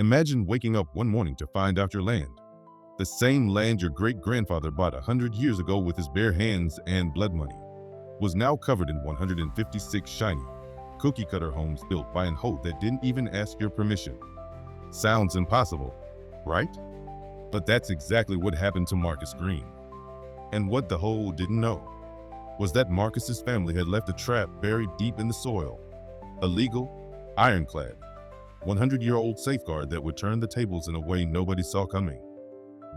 Imagine waking up one morning to find out your land, the same land your great-grandfather bought 100 years ago with his bare hands and blood money, was now covered in 156 shiny, cookie-cutter homes built by an hoe that didn't even ask your permission. Sounds impossible, right? But that's exactly what happened to Marcus Green. And what the hoe didn't know was that Marcus's family had left a trap buried deep in the soil, a legal, ironclad, 100-year-old safeguard that would turn the tables in a way nobody saw coming.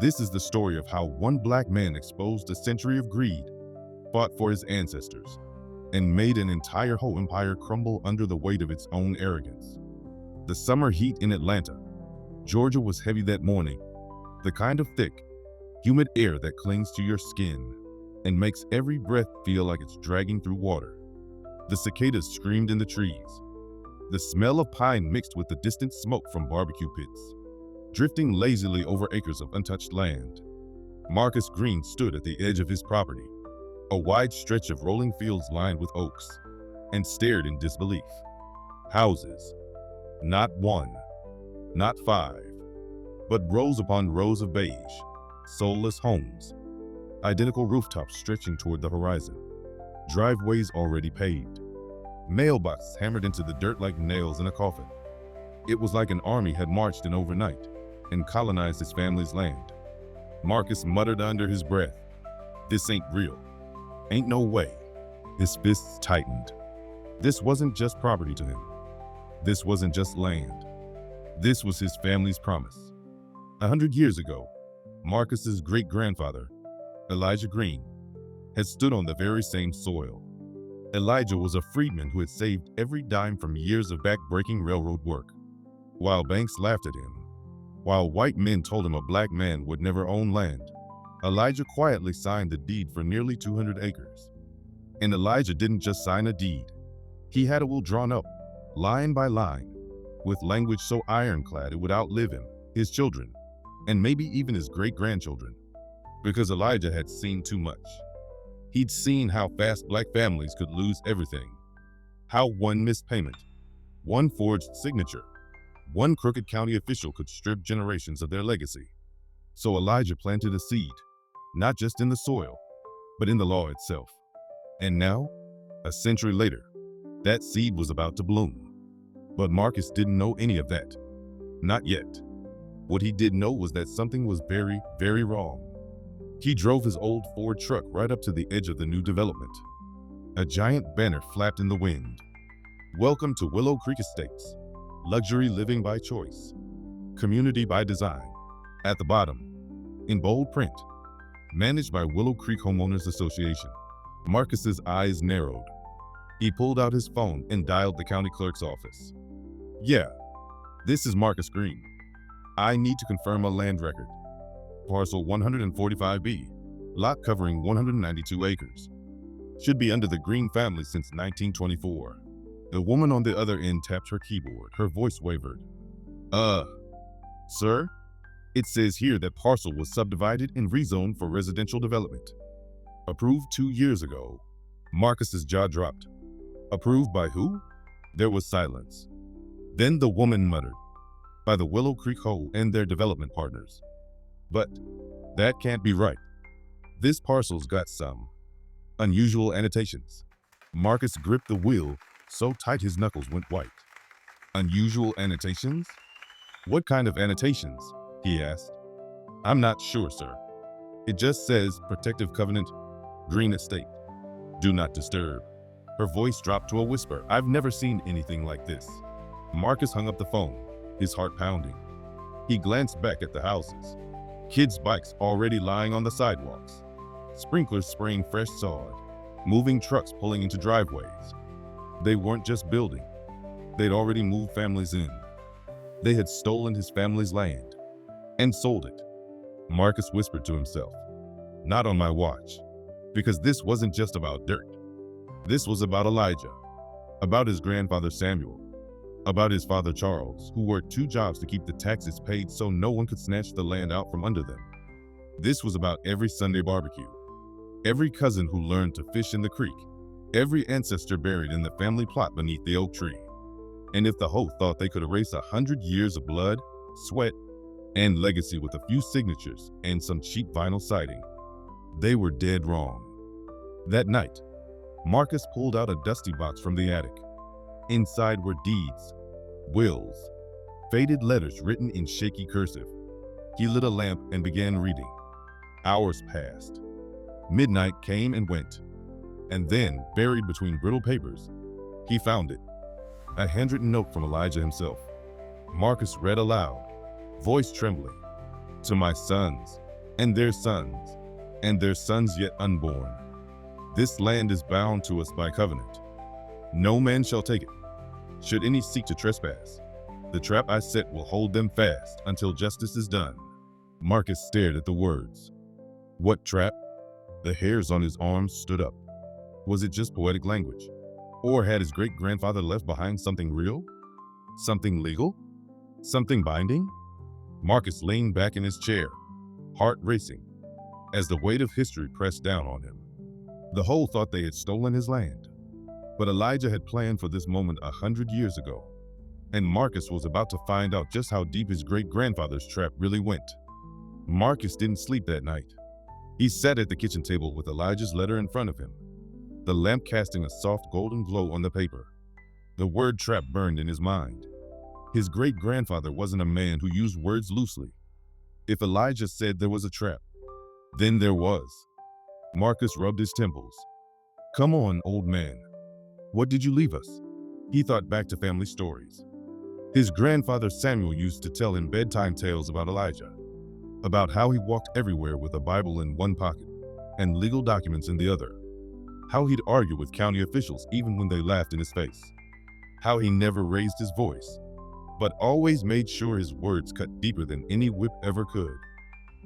This is the story of how one black man exposed a century of greed, fought for his ancestors, and made an entire whole empire crumble under the weight of its own arrogance. The summer heat in Atlanta, Georgia was heavy that morning, the kind of thick, humid air that clings to your skin and makes every breath feel like it's dragging through water. The cicadas screamed in the trees. The smell of pine mixed with the distant smoke from barbecue pits, drifting lazily over acres of untouched land. Marcus Green stood at the edge of his property, a wide stretch of rolling fields lined with oaks, and stared in disbelief. Houses, not one, not five, but rows upon rows of beige, soulless homes, identical rooftops stretching toward the horizon, driveways already paved, mailboxes hammered into the dirt like nails in a coffin. It was like an army had marched in overnight and colonized his family's land. Marcus muttered under his breath, "This ain't real. Ain't no way." His fists tightened. This wasn't just property to him. This wasn't just land. This was his family's promise. 100 years ago, Marcus's great-grandfather, Elijah Green, had stood on the very same soil. Elijah was a freedman who had saved every dime from years of back-breaking railroad work. While banks laughed at him, while white men told him a black man would never own land, Elijah quietly signed the deed for nearly 200 acres. And Elijah didn't just sign a deed. He had a will drawn up, line by line, with language so ironclad it would outlive him, his children, and maybe even his great-grandchildren. Because Elijah had seen too much. He'd seen how fast black families could lose everything. How one missed payment, one forged signature, one crooked county official could strip generations of their legacy. So Elijah planted a seed, not just in the soil, but in the law itself. And now, a century later, that seed was about to bloom. But Marcus didn't know any of that. Not yet. What he did know was that something was very, very wrong. He drove his old Ford truck right up to the edge of the new development. A giant banner flapped in the wind. "Welcome to Willow Creek Estates. Luxury living by choice. Community by design." At the bottom, in bold print, "Managed by Willow Creek Homeowners Association." Marcus's eyes narrowed. He pulled out his phone and dialed the county clerk's office. "Yeah, this is Marcus Green. I need to confirm a land record. Parcel 145B, lot covering 192 acres. Should be under the Green family since 1924. The woman on the other end tapped her keyboard. Her voice wavered. Sir? It says here that parcel was subdivided and rezoned for residential development. Approved 2 years ago." Marcus's jaw dropped. "Approved by who?" There was silence. Then the woman muttered, "By the Willow Creek Hoe and their development partners." "But that can't be right. This parcel's got some unusual annotations." Marcus gripped the wheel so tight his knuckles went white. "Unusual annotations? What kind of annotations?" he asked. "I'm not sure, sir. It just says Protective Covenant, Green Estate. Do not disturb." Her voice dropped to a whisper. "I've never seen anything like this." Marcus hung up the phone, his heart pounding. He glanced back at the houses. Kids' bikes already lying on the sidewalks. Sprinklers spraying fresh sod. Moving trucks pulling into driveways. They weren't just building. They'd already moved families in. They had stolen his family's land and sold it. Marcus whispered to himself, "Not on my watch." Because this wasn't just about dirt. This was about Elijah, about his grandfather Samuel, about his father Charles, who worked 2 jobs to keep the taxes paid so no one could snatch the land out from under them. This was about every Sunday barbecue, every cousin who learned to fish in the creek, every ancestor buried in the family plot beneath the oak tree. And if the hoe thought they could erase 100 years of blood, sweat, and legacy with a few signatures and some cheap vinyl siding. They were dead wrong. That night, Marcus pulled out a dusty box from the attic. Inside were deeds, wills, faded letters written in shaky cursive. He lit a lamp and began reading. Hours passed. Midnight came and went. And then, buried between brittle papers, he found it. A handwritten note from Elijah himself. Marcus read aloud, voice trembling. To my sons, and their sons, and their sons yet unborn. This land is bound to us by covenant. No man shall take it. Should any seek to trespass, the trap I set will hold them fast until justice is done. Marcus stared at the words. What trap? The hairs on his arms stood up. Was it just poetic language? Or had his great-grandfather left behind something real? Something legal? Something binding? Marcus leaned back in his chair, heart racing, as the weight of history pressed down on him. The whole thought they had stolen his land. But Elijah had planned for this moment 100 years ago, and Marcus was about to find out just how deep his great-grandfather's trap really went. Marcus didn't sleep that night. He sat at the kitchen table with Elijah's letter in front of him, the lamp casting a soft golden glow on the paper. The word trap burned in his mind. His great-grandfather wasn't a man who used words loosely. If Elijah said there was a trap, then there was. Marcus rubbed his temples. Come on, old man. What did you leave us? He thought back to family stories. His grandfather Samuel used to tell him bedtime tales about Elijah, about how he walked everywhere with a Bible in one pocket and legal documents in the other, how he'd argue with county officials even when they laughed in his face, how he never raised his voice, but always made sure his words cut deeper than any whip ever could.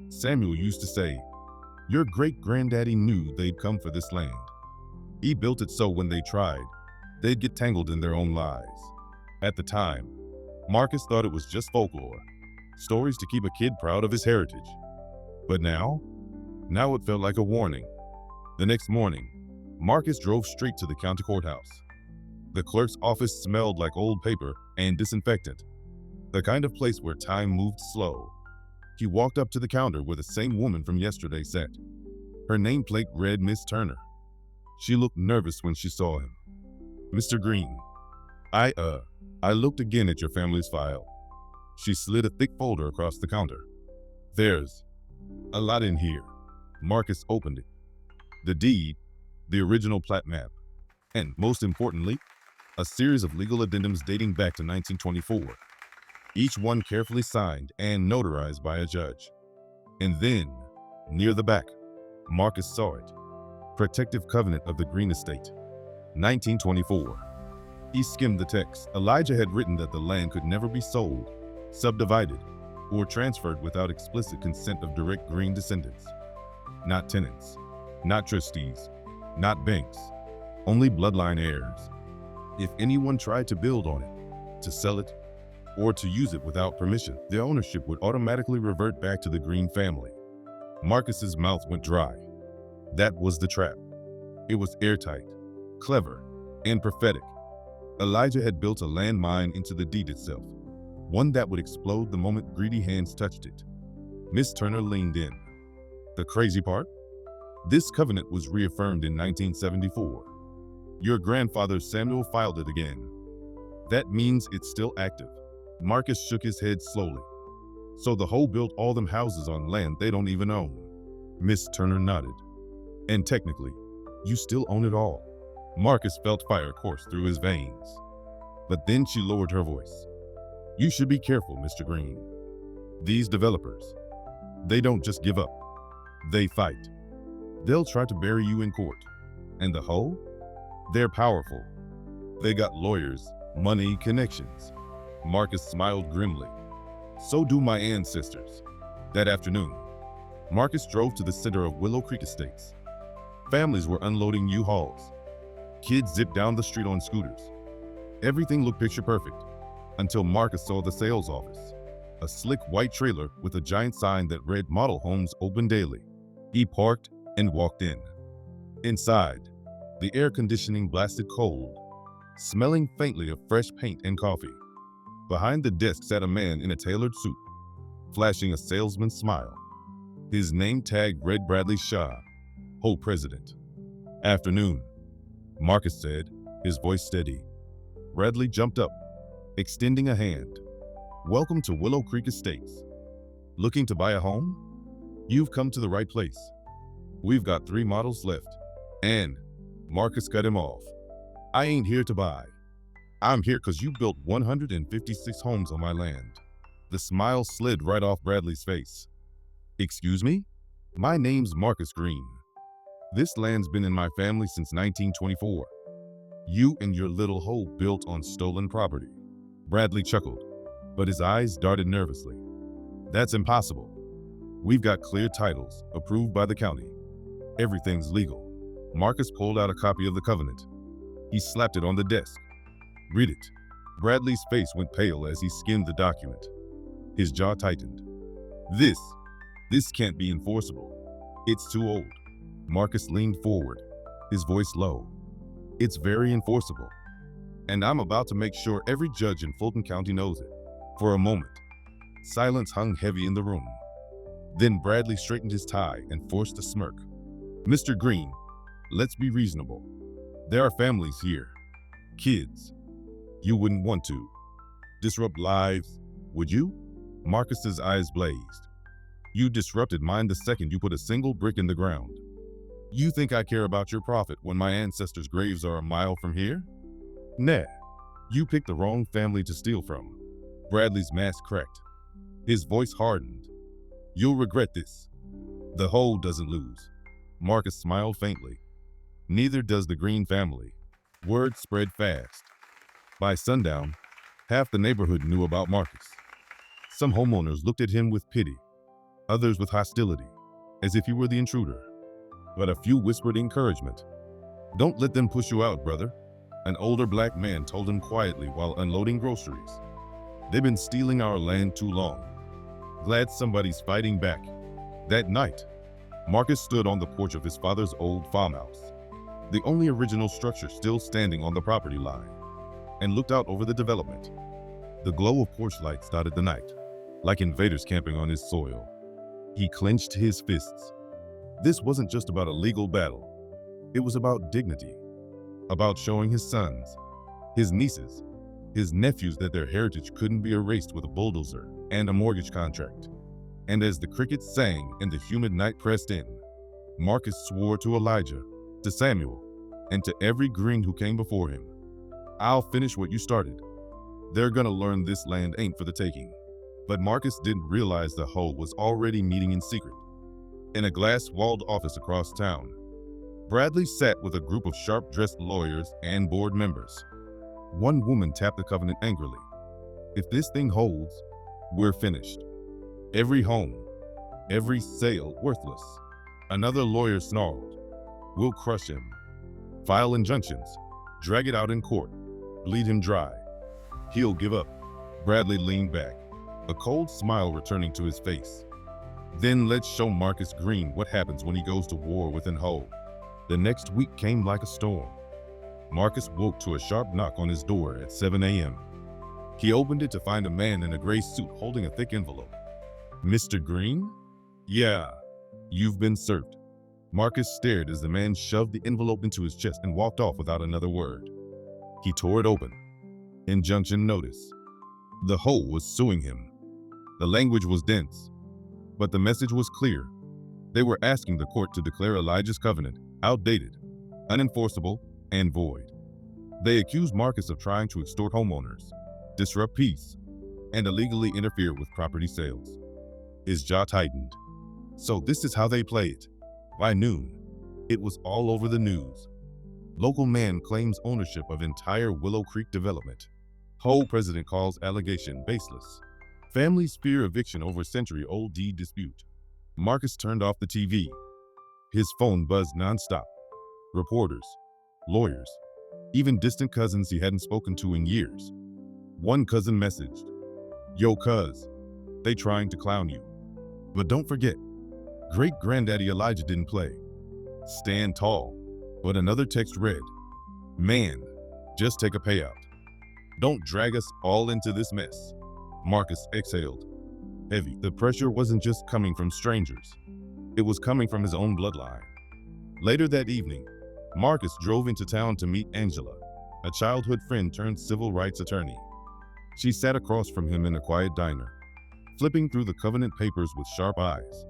Samuel used to say, your great-granddaddy knew they'd come for this land. He built it so when they tried, they'd get tangled in their own lies. At the time, Marcus thought it was just folklore, stories to keep a kid proud of his heritage. But now it felt like a warning. The next morning, Marcus drove straight to the county courthouse. The clerk's office smelled like old paper and disinfectant, the kind of place where time moved slow. He walked up to the counter where the same woman from yesterday sat. Her nameplate read Miss Turner. She looked nervous when she saw him. Mr. Green, I looked again at your family's file. She slid a thick folder across the counter. There's a lot in here. Marcus opened it. The deed, the original plat map, and most importantly, a series of legal addendums dating back to 1924. Each one carefully signed and notarized by a judge. And then, near the back, Marcus saw it. Protective Covenant of the Green Estate, 1924. He skimmed the text. Elijah had written that the land could never be sold, subdivided, or transferred without explicit consent of direct Green descendants. Not tenants, not trustees, not banks, only bloodline heirs. If anyone tried to build on it, to sell it, or to use it without permission, the ownership would automatically revert back to the Green family. Marcus's mouth went dry. That was the trap. It was airtight, clever, and prophetic. Elijah had built a landmine into the deed itself, one that would explode the moment greedy hands touched it. Miss Turner leaned in. The crazy part? This covenant was reaffirmed in 1974. Your grandfather Samuel filed it again. That means it's still active. Marcus shook his head slowly. So the Hoe built all them houses on land they don't even own. Miss Turner nodded. And technically, you still own it all. Marcus felt fire course through his veins. But then she lowered her voice. You should be careful, Mr. Green. These developers, they don't just give up. They fight. They'll try to bury you in court. And the Hoe? They're powerful. They got lawyers, money, connections. Marcus smiled grimly. So do my ancestors. That afternoon, Marcus drove to the center of Willow Creek Estates. Families were unloading U-Hauls. Kids zipped down the street on scooters. Everything looked picture perfect, until Marcus saw the sales office. A slick white trailer with a giant sign that read Model Homes Open Daily. He parked and walked in. Inside, the air conditioning blasted cold, smelling faintly of fresh paint and coffee. Behind the desk sat a man in a tailored suit, flashing a salesman's smile. His name tag read Bradley Shaw, Whole President. "Afternoon," Marcus said, his voice steady. Bradley jumped up, extending a hand. "Welcome to Willow Creek Estates. Looking to buy a home? You've come to the right place. We've got 3 models left." And Marcus cut him off. "I ain't here to buy. I'm here because you built 156 homes on my land." The smile slid right off Bradley's face. "Excuse me? My name's Marcus Green. This land's been in my family since 1924. You and your little hoe built on stolen property." Bradley chuckled, but his eyes darted nervously. "That's impossible. We've got clear titles, approved by the county. Everything's legal." Marcus pulled out a copy of the covenant. He slapped it on the desk. "Read it." Bradley's face went pale as he skimmed the document. His jaw tightened. This can't be enforceable. It's too old." Marcus leaned forward, his voice low. "It's very enforceable. And I'm about to make sure every judge in Fulton County knows it." For a moment, silence hung heavy in the room. Then Bradley straightened his tie and forced a smirk. "Mr. Green, let's be reasonable. There are families here. Kids. You wouldn't want to disrupt lives, would you?" Marcus's eyes blazed. "You disrupted mine the second you put a single brick in the ground. You think I care about your profit when my ancestors' graves are a mile from here? Nah, you picked the wrong family to steal from." Bradley's mask cracked. His voice hardened. "You'll regret this. The hoe doesn't lose." Marcus smiled faintly. "Neither does the Green family." Word spread fast. By sundown, half the neighborhood knew about Marcus. Some homeowners looked at him with pity, others with hostility, as if he were the intruder. But a few whispered encouragement. "Don't let them push you out, brother," an older black man told him quietly while unloading groceries. "They've been stealing our land too long. Glad somebody's fighting back." That night, Marcus stood on the porch of his father's old farmhouse, the only original structure still standing on the property line, and looked out over the development. The glow of porch lights dotted the night, like invaders camping on his soil. He clenched his fists. This wasn't just about a legal battle. It was about dignity, about showing his sons, his nieces, his nephews that their heritage couldn't be erased with a bulldozer and a mortgage contract. And as the crickets sang and the humid night pressed in, Marcus swore to Elijah, to Samuel, and to every Green who came before him, "I'll finish what you started. They're gonna learn this land ain't for the taking." But Marcus didn't realize the hoe was already meeting in secret. In a glass-walled office across town, Bradley sat with a group of sharp-dressed lawyers and board members. One woman tapped the covenant angrily. "If this thing holds, we're finished. Every home, every sale worthless." Another lawyer snarled, "We'll crush him. File injunctions, drag it out in court, bleed him dry. He'll give up." Bradley leaned back, a cold smile returning to his face. "Then let's show Marcus Green what happens when he goes to war with an hoe." The next week came like a storm. Marcus woke to a sharp knock on his door at 7 a.m. He opened it to find a man in a gray suit holding a thick envelope. "Mr. Green?" "Yeah, you've been served." Marcus stared as the man shoved the envelope into his chest and walked off without another word. He tore it open. Injunction notice. The hoe was suing him. The language was dense, but the message was clear. They were asking the court to declare Elijah's covenant outdated, unenforceable, and void. They accused Marcus of trying to extort homeowners, disrupt peace, and illegally interfere with property sales. His jaw tightened. So this is how they play it. By noon, it was all over the news. Local man claims ownership of entire Willow Creek development. Whole president calls allegation baseless. Families fear eviction over century-old deed dispute. Marcus turned off the TV. His phone buzzed nonstop. Reporters, lawyers, even distant cousins he hadn't spoken to in years. One cousin messaged, "Yo, cuz, they trying to clown you. But don't forget, great-granddaddy Elijah didn't play. Stand tall." But another text read, "Man, just take a payout." Don't drag us all into this mess. Marcus exhaled, heavy. The pressure wasn't just coming from strangers. It was coming from his own bloodline. Later that evening, Marcus drove into town to meet Angela, a childhood friend turned civil rights attorney. She sat across from him in a quiet diner, flipping through the covenant papers with sharp eyes.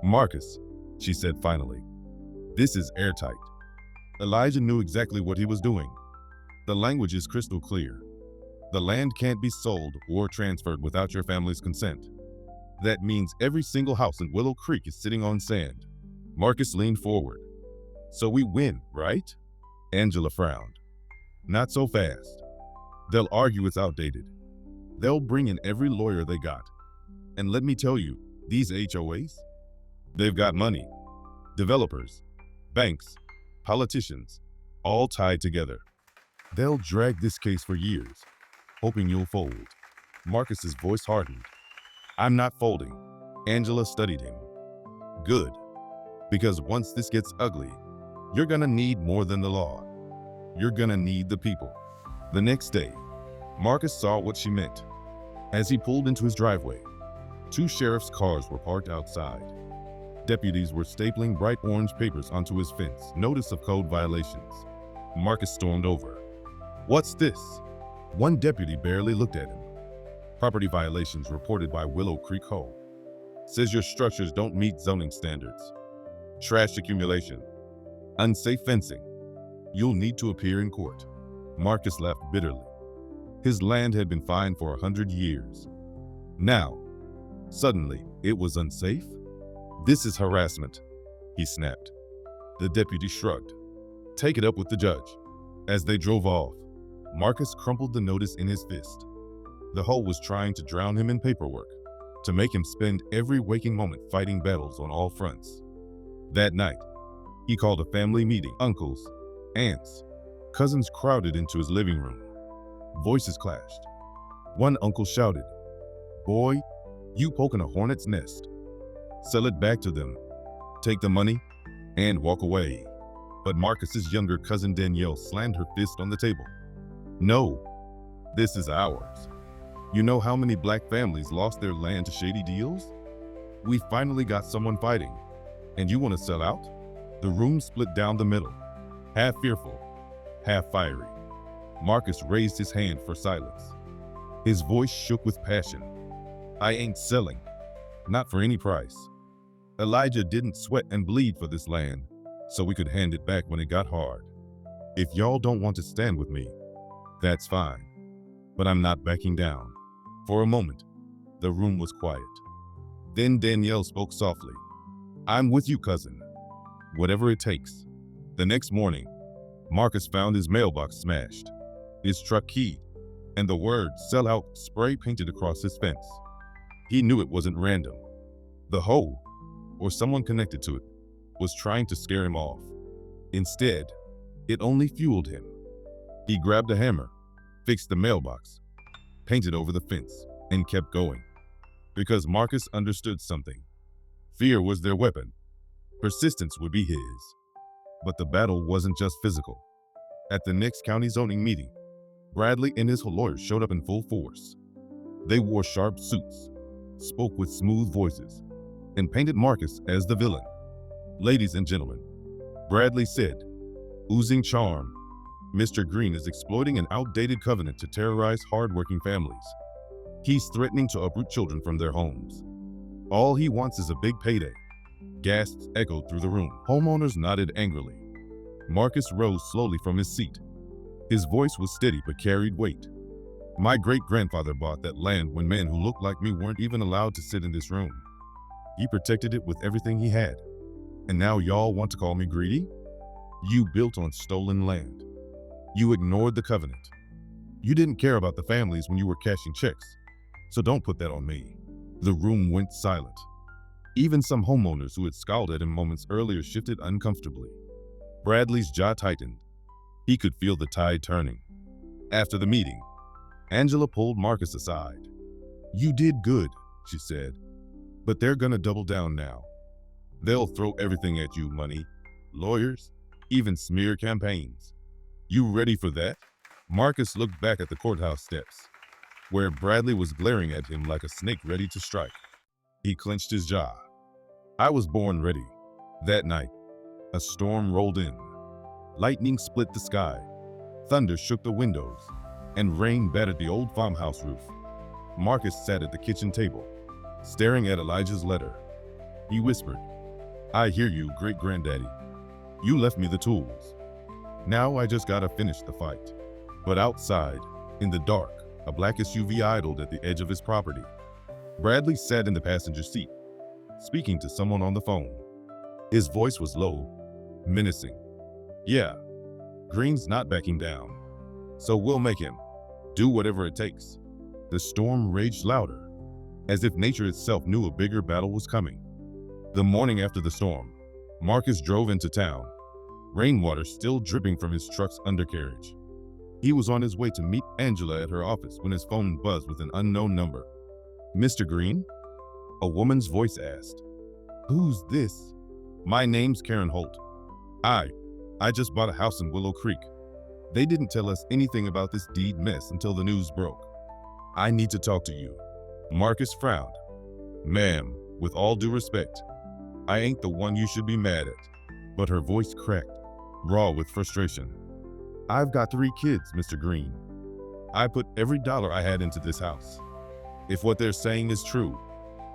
"Marcus," she said finally, "this is airtight." Elijah knew exactly what he was doing. The language is crystal clear. The land can't be sold or transferred without your family's consent. That means every single house in Willow Creek is sitting on sand. Marcus leaned forward. "So we win, right?" Angela frowned. "Not so fast. They'll argue it's outdated. They'll bring in every lawyer they got. And let me tell you, these HOAs, they've got money. Developers, banks, politicians, all tied together. They'll drag this case for years, hoping you'll fold." Marcus's voice hardened. "I'm not folding." Angela studied him. "Good. Because once this gets ugly, you're gonna need more than the law. You're gonna need the people." The next day, Marcus saw what she meant. As he pulled into his driveway, 2 sheriff's cars were parked outside. Deputies were stapling bright orange papers onto his fence, notice of code violations. Marcus stormed over. "What's this?" One deputy barely looked at him. "Property violations reported by Willow Creek Ho. Says your structures don't meet zoning standards. Trash accumulation. Unsafe fencing. You'll need to appear in court." Marcus laughed bitterly. His land had been fine for 100 years. Now, suddenly, it was unsafe? "This is harassment," he snapped. The deputy shrugged. "Take it up with the judge." As they drove off, Marcus crumpled the notice in his fist. The Ho was trying to drown him in paperwork, to make him spend every waking moment fighting battles on all fronts. That night, he called a family meeting. Uncles, aunts, cousins crowded into his living room. Voices clashed. One uncle shouted, "Boy, you poking a hornet's nest. Sell it back to them, take the money, and walk away." But Marcus's younger cousin Danielle slammed her fist on the table. "No, this is ours. You know how many black families lost their land to shady deals? We finally got someone fighting, and you want to sell out?" The room split down the middle, half fearful, half fiery. Marcus raised his hand for silence. His voice shook with passion. "I ain't selling. Not for any price. Elijah didn't sweat and bleed for this land, so we could hand it back when it got hard. If y'all don't want to stand with me, that's fine. But I'm not backing down." For a moment, the room was quiet. Then Danielle spoke softly. "I'm with you, cousin. Whatever it takes." The next morning, Marcus found his mailbox smashed, his truck keyed, and the word "sell out" spray painted across his fence. He knew it wasn't random. The Ho, or someone connected to it, was trying to scare him off. Instead, it only fueled him. He grabbed a hammer, fixed the mailbox, painted over the fence, and kept going. Because Marcus understood something. Fear was their weapon. Persistence would be his. But the battle wasn't just physical. At the next county zoning meeting, Bradley and his lawyers showed up in full force. They wore sharp suits, spoke with smooth voices, and painted Marcus as the villain. "Ladies and gentlemen," Bradley said, oozing charm, "Mr. Green is exploiting an outdated covenant to terrorize hardworking families. He's threatening to uproot children from their homes. All he wants is a big payday." Gasps echoed through the room. Homeowners nodded angrily. Marcus rose slowly from his seat. His voice was steady but carried weight. "My great-grandfather bought that land when men who looked like me weren't even allowed to sit in this room. He protected it with everything he had. And now y'all want to call me greedy? You built on stolen land. You ignored the covenant. You didn't care about the families when you were cashing checks. So don't put that on me." The room went silent. Even some homeowners who had scowled at him moments earlier shifted uncomfortably. Bradley's jaw tightened. He could feel the tide turning. After the meeting, Angela pulled Marcus aside. "You did good," she said. "But they're gonna double down now. They'll throw everything at you, money, lawyers, even smear campaigns. You ready for that?" Marcus looked back at the courthouse steps, where Bradley was glaring at him like a snake ready to strike. He clenched his jaw. I was born ready. That night, a storm rolled in. Lightning split the sky, thunder shook the windows, and rain battered the old farmhouse roof. Marcus sat at the kitchen table, staring at Elijah's letter. He whispered, I hear you, great-granddaddy. You left me the tools. Now I just gotta finish the fight. But outside, in the dark, a black SUV idled at the edge of his property. Bradley sat in the passenger seat, speaking to someone on the phone. His voice was low, menacing. Yeah, Green's not backing down, so we'll make him do whatever it takes. The storm raged louder, as if nature itself knew a bigger battle was coming. The morning after the storm, Marcus drove into town, rainwater still dripping from his truck's undercarriage. He was on his way to meet Angela at her office when his phone buzzed with an unknown number. Mr. Green? A woman's voice asked. Who's this? My name's Karen Holt. I just bought a house in Willow Creek. They didn't tell us anything about this deed mess until the news broke. I need to talk to you. Marcus frowned. Ma'am, with all due respect, I ain't the one you should be mad at. But her voice cracked, raw with frustration. I've got 3 kids, Mr. Green. I put every dollar I had into this house. If what they're saying is true,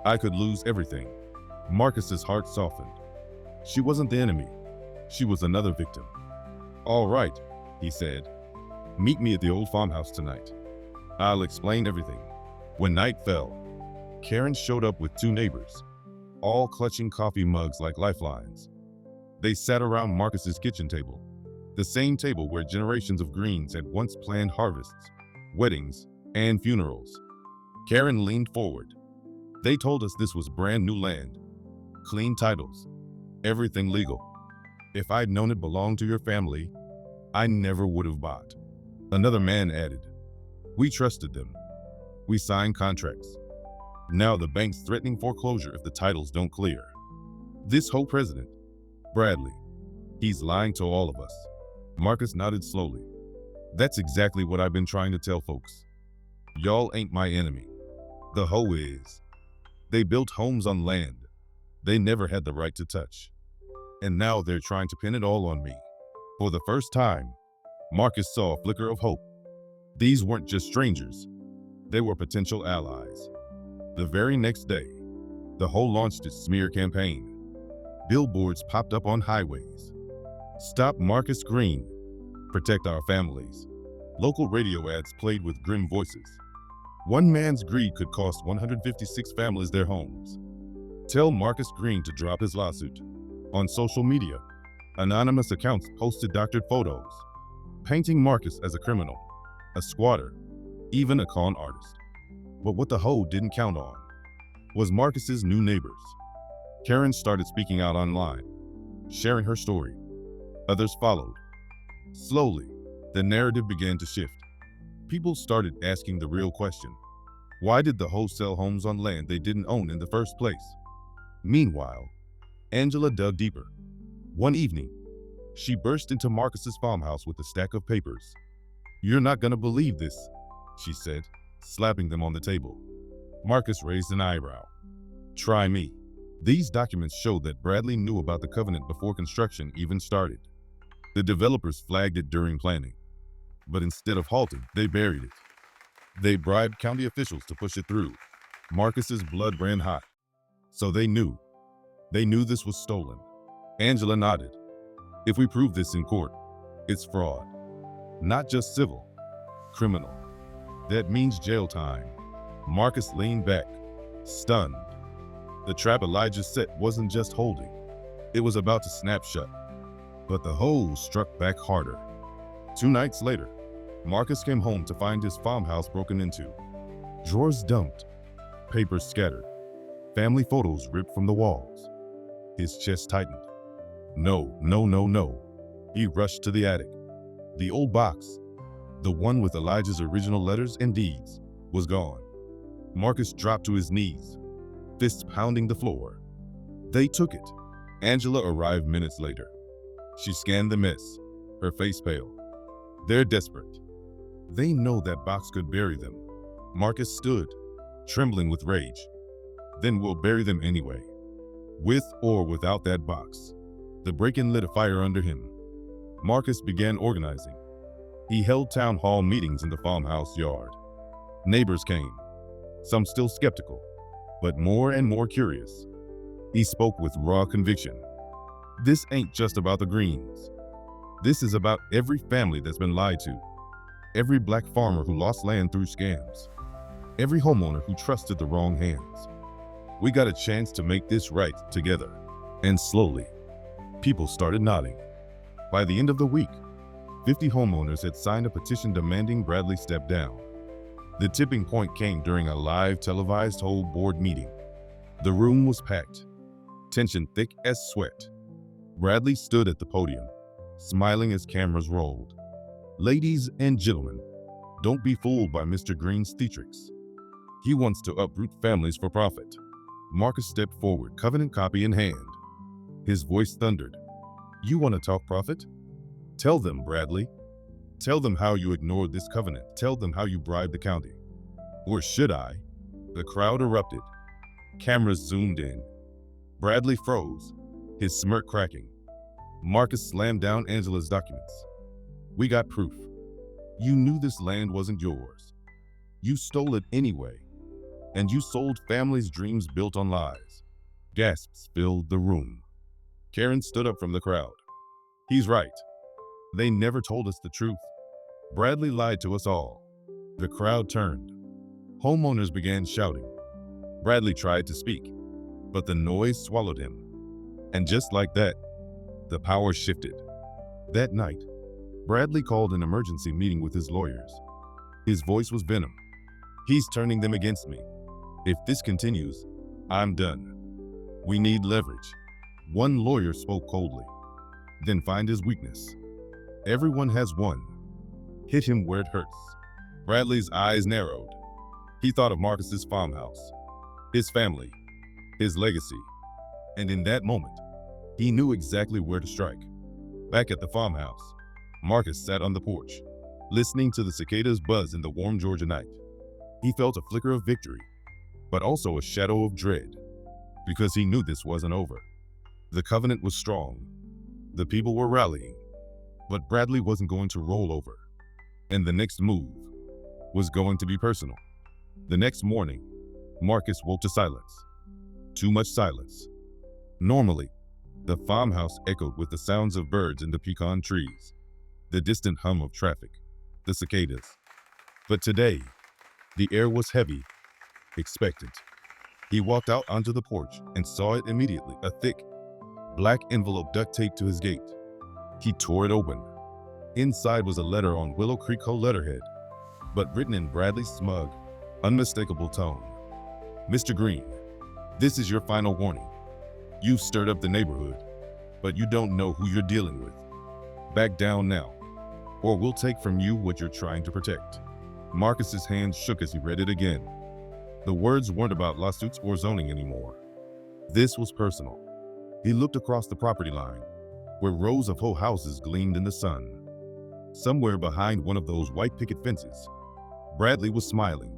I could lose everything. Marcus's heart softened. She wasn't the enemy. She was another victim. All right, he said. Meet me at the old farmhouse tonight. I'll explain everything. When night fell, Karen showed up with 2 neighbors, all clutching coffee mugs like lifelines. They sat around Marcus's kitchen table, the same table where generations of Greens had once planned harvests, weddings, and funerals. Karen leaned forward. They told us this was brand new land, clean titles, everything legal. If I'd known it belonged to your family, I never would have bought. Another man added, we trusted them. We signed contracts. Now the bank's threatening foreclosure if the titles don't clear. This whole president, Bradley, he's lying to all of us. Marcus nodded slowly. That's exactly what I've been trying to tell folks. Y'all ain't my enemy. The hoe is. They built homes on land they never had the right to touch. And now they're trying to pin it all on me. For the first time, Marcus saw a flicker of hope. These weren't just strangers. They were potential allies. The very next day, the Hoe launched its smear campaign. Billboards popped up on highways. Stop Marcus Green. Protect our families. Local radio ads played with grim voices. One man's greed could cost 156 families their homes. Tell Marcus Green to drop his lawsuit. On social media, anonymous accounts posted doctored photos, painting Marcus as a criminal, a squatter, even a con artist. But what the Hoe didn't count on was Marcus's new neighbors. Karen started speaking out online, sharing her story. Others followed. Slowly, the narrative began to shift. People started asking the real question. Why did the Hoe sell homes on land they didn't own in the first place? Meanwhile, Angela dug deeper. One evening, she burst into Marcus's farmhouse with a stack of papers. You're not gonna believe this, she said, slapping them on the table. Marcus raised an eyebrow. Try me. These documents showed that Bradley knew about the covenant before construction even started. The developers flagged it during planning, but instead of halting, they buried it. They bribed county officials to push it through. Marcus's blood ran hot. So they knew. They knew this was stolen. Angela nodded. If we prove this in court, it's fraud. Not just civil, criminal. That means jail time. Marcus leaned back, stunned. The trap Elijah set wasn't just holding. It was about to snap shut. But the Hoe struck back harder. 2 nights later, Marcus came home to find his farmhouse broken into. Drawers dumped, papers scattered, family photos ripped from the walls. His chest tightened. No, no, no, no. He rushed to the attic. The old box, the one with Elijah's original letters and deeds, was gone. Marcus dropped to his knees, fists pounding the floor. They took it. Angela arrived minutes later. She scanned the mess, her face pale. They're desperate. They know that box could bury them. Marcus stood, trembling with rage. Then we'll bury them anyway, with or without that box. The break-in lit a fire under him. Marcus began organizing. He held town hall meetings in the farmhouse yard. Neighbors came, some still skeptical, but more and more curious. He spoke with raw conviction. This ain't just about the Greens. This is about every family that's been lied to, every black farmer who lost land through scams, every homeowner who trusted the wrong hands. We got a chance to make this right together. And slowly, people started nodding. By the end of the week, 50 homeowners had signed a petition demanding Bradley step down. The tipping point came during a live televised whole board meeting. The room was packed, tension thick as sweat. Bradley stood at the podium, smiling as cameras rolled. Ladies and gentlemen, don't be fooled by Mr. Green's theatrics. He wants to uproot families for profit. Marcus stepped forward, covenant copy in hand. His voice thundered. You want to talk profit? Tell them, Bradley. Tell them how you ignored this covenant. Tell them how you bribed the county. Or should I? The crowd erupted. Cameras zoomed in. Bradley froze, his smirk cracking. Marcus slammed down Angela's documents. We got proof. You knew this land wasn't yours. You stole it anyway. And you sold families' dreams built on lies. Gasps filled the room. Karen stood up from the crowd. He's right. They never told us the truth. Bradley lied to us all. The crowd turned. Homeowners began shouting. Bradley tried to speak, but the noise swallowed him. And just like that, the power shifted. That night, Bradley called an emergency meeting with his lawyers. His voice was venom. He's turning them against me. If this continues, I'm done. We need leverage. One lawyer spoke coldly. Then find his weakness. Everyone has one. Hit him where it hurts. Bradley's eyes narrowed. He thought of Marcus's farmhouse, his family, his legacy. And in that moment, he knew exactly where to strike. Back at the farmhouse, Marcus sat on the porch, listening to the cicadas buzz in the warm Georgia night. He felt a flicker of victory, but also a shadow of dread, because he knew this wasn't over. The covenant was strong. The people were rallying, but Bradley wasn't going to roll over. And the next move was going to be personal. The next morning, Marcus woke to silence. Too much silence. Normally, the farmhouse echoed with the sounds of birds in the pecan trees, the distant hum of traffic, the cicadas. But today, the air was heavy, expectant. He walked out onto the porch and saw it immediately, a thick, black envelope duct taped to his gate. He tore it open. Inside was a letter on Willow Creek Hoe letterhead, but written in Bradley's smug, unmistakable tone. Mr. Green, this is your final warning. You've stirred up the neighborhood, but you don't know who you're dealing with. Back down now, or we'll take from you what you're trying to protect. Marcus's hands shook as he read it again. The words weren't about lawsuits or zoning anymore. This was personal. He looked across the property line, where rows of hoe houses gleamed in the sun. Somewhere behind one of those white picket fences, Bradley was smiling.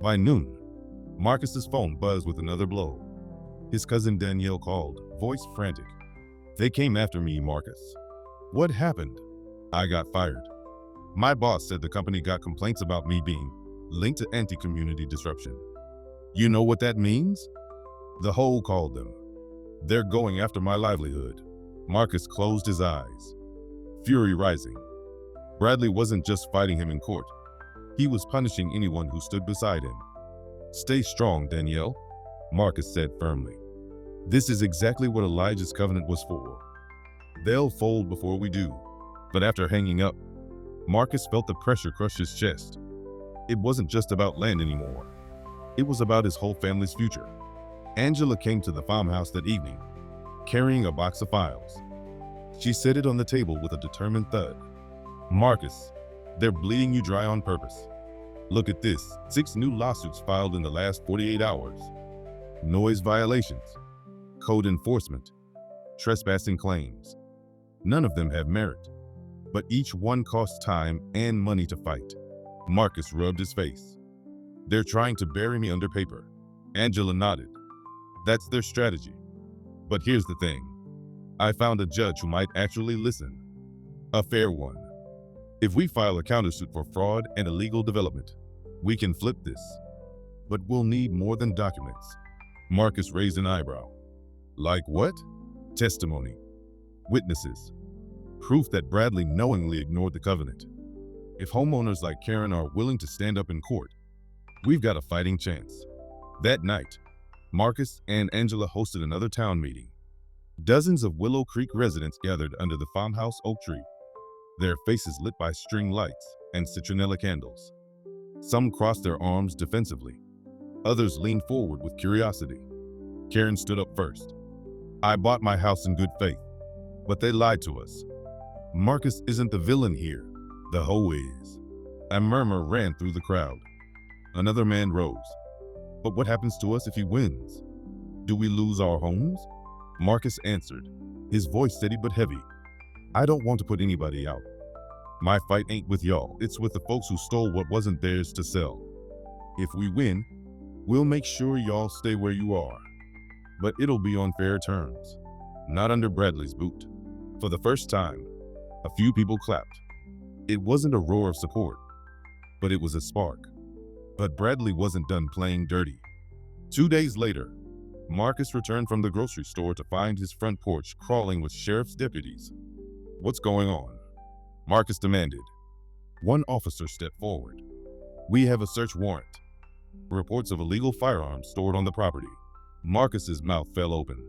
By noon, Marcus's phone buzzed with another blow. His cousin Danielle called, voice frantic. They came after me, Marcus. What happened? I got fired. My boss said the company got complaints about me being linked to anti-community disruption. You know what that means? The Hoe called them. They're going after my livelihood. Marcus closed his eyes, fury rising. Bradley wasn't just fighting him in court. He was punishing anyone who stood beside him. Stay strong, Danielle, Marcus said firmly. This is exactly what Elijah's covenant was for. They'll fold before we do. But after hanging up, Marcus felt the pressure crush his chest. It wasn't just about land anymore. It was about his whole family's future. Angela came to the farmhouse that evening, carrying a box of files. She set it on the table with a determined thud. Marcus, they're bleeding you dry on purpose. Look at this, 6 new lawsuits filed in the last 48 hours. Noise violations, code enforcement, trespassing claims. None of them have merit, but each one costs time and money to fight. Marcus rubbed his face. They're trying to bury me under paper. Angela nodded. That's their strategy. But here's the thing. I found a judge who might actually listen. A fair one. If we file a countersuit for fraud and illegal development, we can flip this. But we'll need more than documents. Marcus raised an eyebrow. Like what? Testimony. Witnesses. Proof that Bradley knowingly ignored the covenant. If homeowners like Karen are willing to stand up in court, we've got a fighting chance. That night, Marcus and Angela hosted another town meeting. Dozens of Willow Creek residents gathered under the farmhouse oak tree, their faces lit by string lights and citronella candles. Some crossed their arms defensively. Others leaned forward with curiosity. Karen stood up first. I bought my house in good faith, but they lied to us. Marcus isn't the villain here. The hoe is. A murmur ran through the crowd. Another man rose. But what happens to us if he wins? Do we lose our homes? Marcus answered, his voice steady but heavy. I don't want to put anybody out. My fight ain't with y'all, it's with the folks who stole what wasn't theirs to sell. If we win, we'll make sure y'all stay where you are. But it'll be on fair terms, not under Bradley's boot. For the first time, a few people clapped. It wasn't a roar of support, but it was a spark. But Bradley wasn't done playing dirty. 2 days later, Marcus returned from the grocery store to find his front porch crawling with sheriff's deputies. What's going on? Marcus demanded. One officer stepped forward. We have a search warrant. Reports of illegal firearms stored on the property. Marcus's mouth fell open.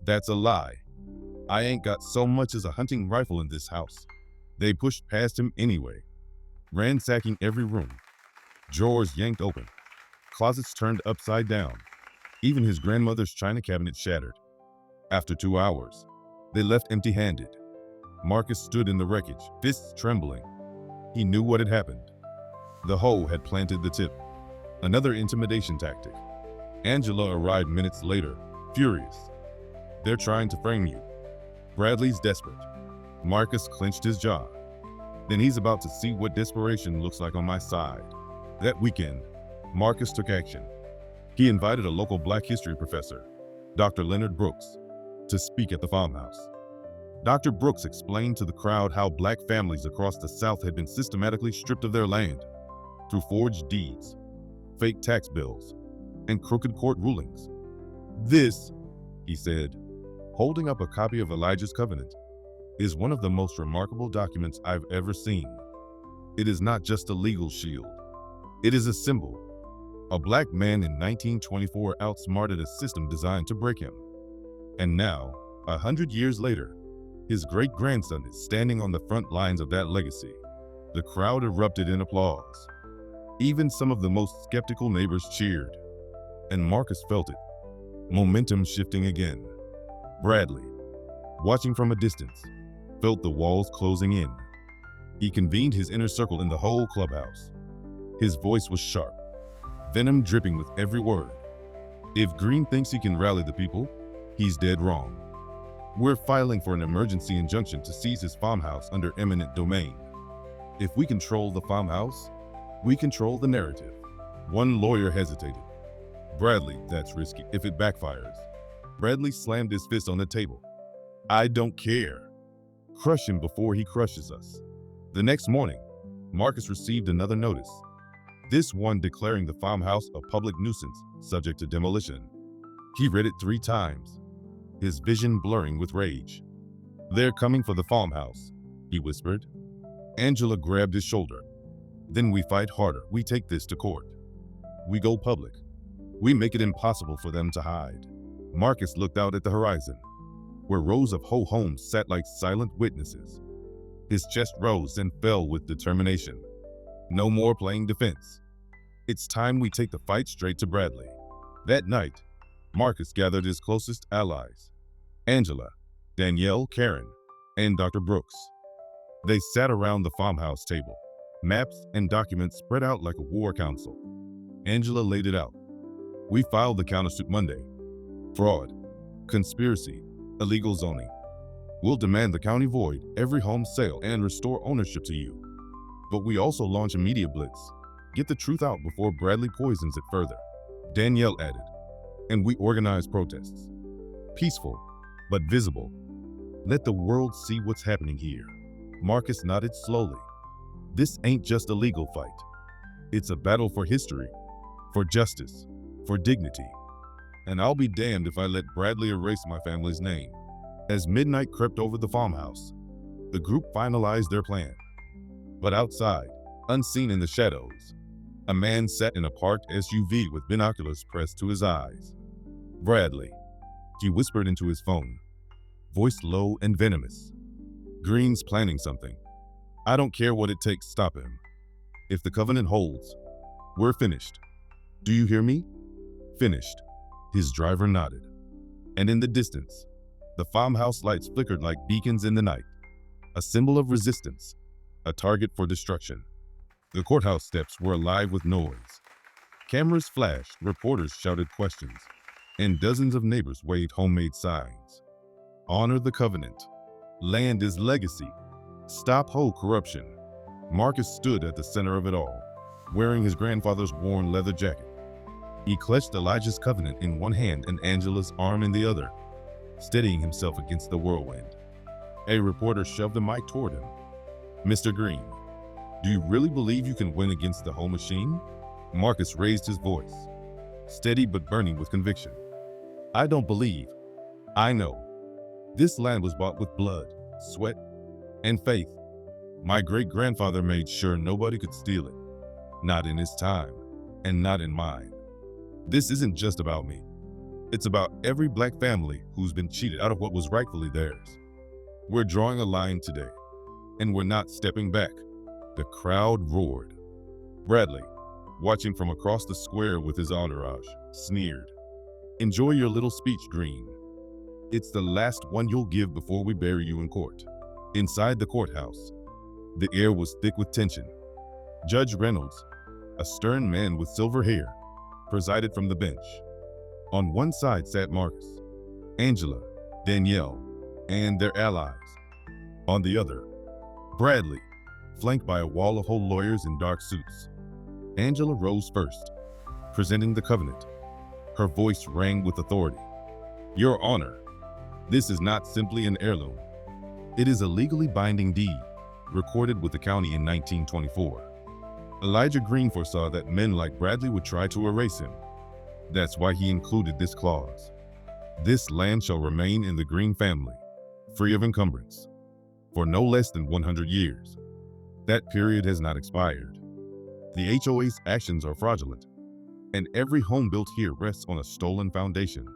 That's a lie. I ain't got so much as a hunting rifle in this house. They pushed past him anyway, ransacking every room. Drawers yanked open, closets turned upside down. Even his grandmother's china cabinet shattered. After 2 hours, they left empty-handed. Marcus stood in the wreckage, fists trembling. He knew what had happened. The hoe had planted the tip. Another intimidation tactic. Angela arrived minutes later, furious. They're trying to frame you. Bradley's desperate. Marcus clenched his jaw. Then he's about to see what desperation looks like on my side. That weekend, Marcus took action. He invited a local Black history professor, Dr. Leonard Brooks, to speak at the farmhouse. Dr. Brooks explained to the crowd how Black families across the South had been systematically stripped of their land through forged deeds, fake tax bills, and crooked court rulings. This, he said, holding up a copy of Elijah's Covenant, is one of the most remarkable documents I've ever seen. It is not just a legal shield. It is a symbol. A Black man in 1924 outsmarted a system designed to break him. And now, 100 years later, his great-grandson is standing on the front lines of that legacy. The crowd erupted in applause. Even some of the most skeptical neighbors cheered. And Marcus felt it. Momentum shifting again. Bradley, watching from a distance, felt the walls closing in. He convened his inner circle in the whole clubhouse. His voice was sharp, venom dripping with every word. If Green thinks he can rally the people, he's dead wrong. We're filing for an emergency injunction to seize his farmhouse under eminent domain. If we control the farmhouse, we control the narrative. One lawyer hesitated. Bradley, that's risky if it backfires. Bradley slammed his fist on the table. I don't care. Crush him before he crushes us. The next morning, Marcus received another notice. This one declaring the farmhouse a public nuisance, subject to demolition. He read it 3 times, his vision blurring with rage. They're coming for the farmhouse, he whispered. Angela grabbed his shoulder. Then we fight harder. We take this to court. We go public. We make it impossible for them to hide. Marcus looked out at the horizon, where rows of hoe homes sat like silent witnesses. His chest rose and fell with determination. No more playing defense. It's time we take the fight straight to Bradley. That night, Marcus gathered his closest allies, Angela, Danielle, Karen, and Dr. Brooks. They sat around the farmhouse table, maps and documents spread out like a war council. Angela laid it out. We filed the countersuit Monday. Fraud, conspiracy, illegal zoning. We'll demand the county void every home sale and restore ownership to you. But we also launch a media blitz. Get the truth out before Bradley poisons it further. Danielle added. And we organize protests. Peaceful, but visible. Let the world see what's happening here. Marcus nodded slowly. This ain't just a legal fight. It's a battle for history, for justice, for dignity. And I'll be damned if I let Bradley erase my family's name. As midnight crept over the farmhouse, the group finalized their plan. But outside, unseen in the shadows, a man sat in a parked SUV with binoculars pressed to his eyes. Bradley, he whispered into his phone, voice low and venomous. Green's planning something. I don't care what it takes, stop him. If the covenant holds, we're finished. Do you hear me? Finished. His driver nodded. And in the distance, the farmhouse lights flickered like beacons in the night, a symbol of resistance, a target for destruction. The courthouse steps were alive with noise. Cameras flashed, reporters shouted questions, and dozens of neighbors waved homemade signs. Honor the covenant. Land is legacy. Stop Ho corruption. Marcus stood at the center of it all, wearing his grandfather's worn leather jacket. He clutched Elijah's covenant in one hand and Angela's arm in the other, steadying himself against the whirlwind. A reporter shoved the mic toward him. Mr. Green, do you really believe you can win against the Ho machine? Marcus raised his voice, steady but burning with conviction. I don't believe. I know. This land was bought with blood, sweat, and faith. My great-grandfather made sure nobody could steal it. Not in his time, and not in mine. This isn't just about me. It's about every black family who's been cheated out of what was rightfully theirs. We're drawing a line today, and we're not stepping back. The crowd roared. Bradley, watching from across the square with his entourage, sneered. Enjoy your little speech, Green. It's the last one you'll give before we bury you in court. Inside the courthouse, the air was thick with tension. Judge Reynolds, a stern man with silver hair, presided from the bench. On one side sat Marcus, Angela, Danielle, and their allies. On the other, Bradley, flanked by a wall of whole lawyers in dark suits. Angela rose first, presenting the covenant. Her voice rang with authority. Your Honor, this is not simply an heirloom. It is a legally binding deed, recorded with the county in 1924. Elijah Green foresaw that men like Bradley would try to erase him. That's why he included this clause. This land shall remain in the Green family, free of encumbrance, for no less than 100 years. That period has not expired. The HOA's actions are fraudulent, and every home built here rests on a stolen foundation.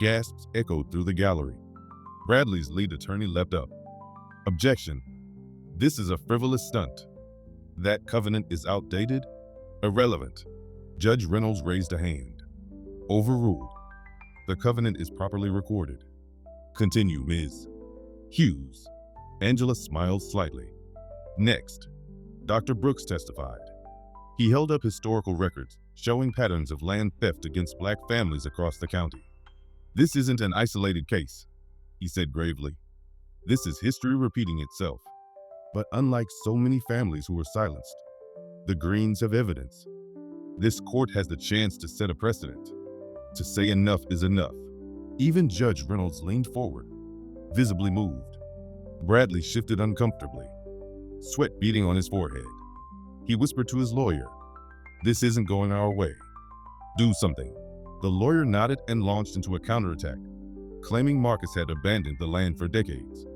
Gasps echoed through the gallery. Bradley's lead attorney leapt up. Objection. This is a frivolous stunt. That covenant is outdated, irrelevant. Judge Reynolds raised a hand. Overruled. The covenant is properly recorded. Continue, Ms. Hughes. Angela smiled slightly. Next, Dr. Brooks testified. He held up historical records showing patterns of land theft against black families across the county. This isn't an isolated case, he said gravely. This is history repeating itself. But unlike so many families who were silenced, the Greens have evidence. This court has the chance to set a precedent, to say enough is enough. Even Judge Reynolds leaned forward, visibly moved. Bradley shifted uncomfortably, sweat beading on his forehead. He whispered to his lawyer, "This isn't going our way. Do something." The lawyer nodded and launched into a counterattack, claiming Marcus had abandoned the land for decades,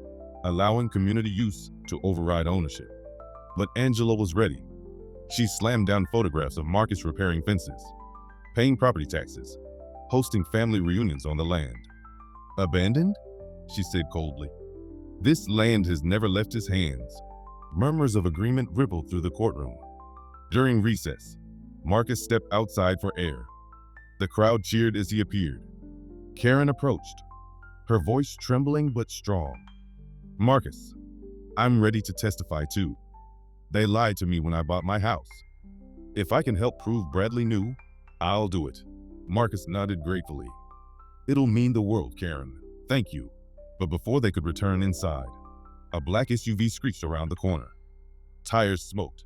allowing community use to override ownership. But Angela was ready. She slammed down photographs of Marcus repairing fences, paying property taxes, hosting family reunions on the land. Abandoned? She said coldly. This land has never left his hands. Murmurs of agreement rippled through the courtroom. During recess, Marcus stepped outside for air. The crowd cheered as he appeared. Karen approached, her voice trembling but strong. "Marcus, I'm ready to testify too. They lied to me when I bought my house. If I can help prove Bradley knew, I'll do it." Marcus nodded gratefully. "It'll mean the world, Karen. Thank you." But before they could return inside, a black SUV screeched around the corner. Tires smoked,